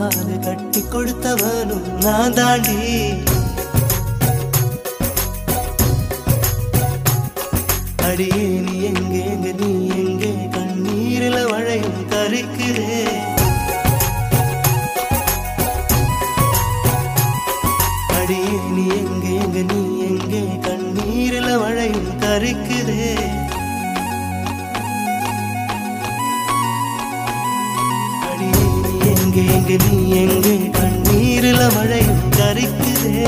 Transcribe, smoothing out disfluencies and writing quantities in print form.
தாலி கட்டி கொடுத்தவனும் நான் தாண்டி. அடியே நீ எங்கே நீ எங்கே கண்ணீரில மழையும் கரிக்குதே. அடியே நீ எங்கே நீ எங்கே கண்ணீரில மழையும் கரிக்குதே. அடியே நீ எங்கே நீ எங்கே கண்ணீரில மழையும் கரிக்குதே.